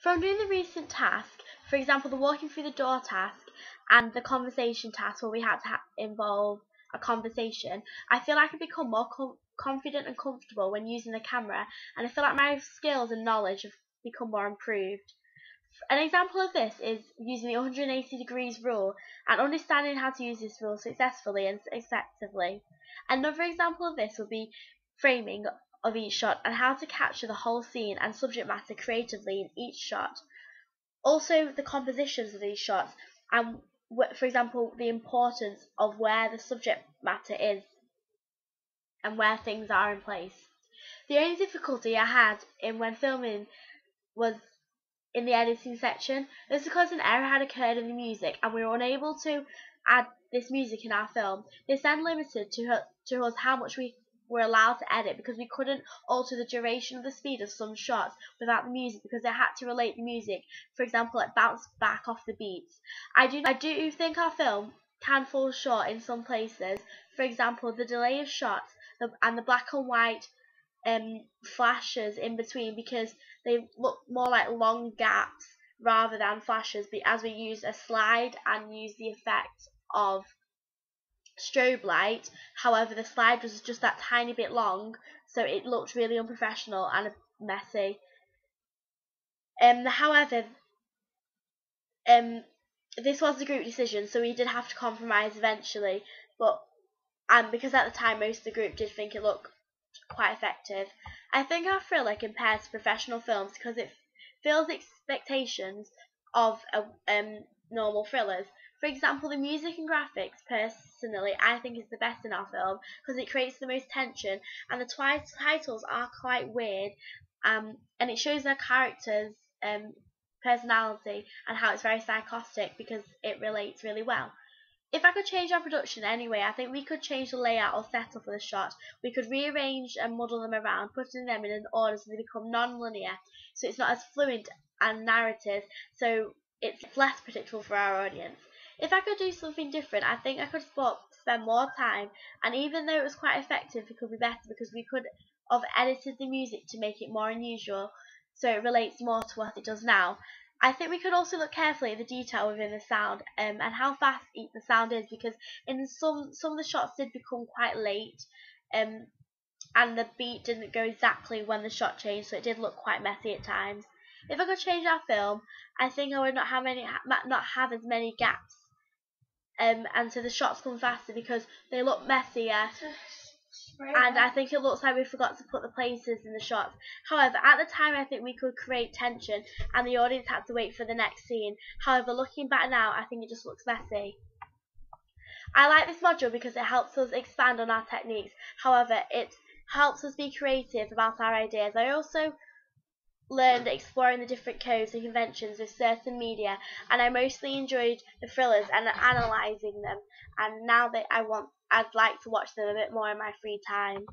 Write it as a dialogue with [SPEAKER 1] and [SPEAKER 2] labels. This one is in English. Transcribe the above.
[SPEAKER 1] From doing the recent task, for example, the walking through the door task and the conversation task where we had to involve a conversation, I feel like I become more confident and comfortable when using the camera, and I feel like my skills and knowledge have become more improved. An example of this is using the 180 degrees rule and understanding how to use this rule successfully and effectively. Another example of this would be framing of each shot and how to capture the whole scene and subject matter creatively in each shot. Also, the compositions of these shots and, for example, the importance of where the subject matter is and where things are in place. The only difficulty I had when filming was in the editing section. This is because an error had occurred in the music and we were unable to add this music in our film. This then limited to us how much we were allowed to edit, because we couldn't alter the duration of the speed of some shots without the music, because it had to relate the music, for example, it bounced back off the beats. I do think our film can fall short in some places. For example, the delay of shots and the black and white flashes in between, because they look more like long gaps rather than flashes, as we used a slide and used the effect of strobe light. However, the slide was just that tiny bit long, so it looked really unprofessional and messy. However, this was a group decision, so we did have to compromise eventually, but because at the time most of the group did think it looked quite effective. I think our thriller compares to professional films because it fills expectations of normal thrillers. For example, the music and graphics, personally, I think is the best in our film because it creates the most tension, and the titles are quite weird, and it shows their characters' personality and how it's very psychotic because it relates really well. If I could change our production anyway, I think we could change the layout or setup of the shot. We could rearrange and muddle them around, putting them in an order so they become non-linear, so it's not as fluid and narrative, so it's less predictable for our audience. If I could do something different, I think I could spend more time, and even though it was quite effective, it could be better because we could have edited the music to make it more unusual, so it relates more to what it does now. I think we could also look carefully at the detail within the sound and how fast the sound is, because in some of the shots did become quite late, and the beat didn't go exactly when the shot changed, so it did look quite messy at times. If I could change our film, I think I would not have as many gaps, and so the shots come faster because they look messier. And I think it looks like we forgot to put the places in the shots. However, at the time I think we could create tension and the audience had to wait for the next scene. However, looking back now, I think it just looks messy. I like this module because it helps us expand on our techniques. However, it helps us be creative about our ideas. I also learned exploring the different codes and conventions of certain media, and I mostly enjoyed the thrillers and analysing them, and now that I'd like to watch them a bit more in my free time.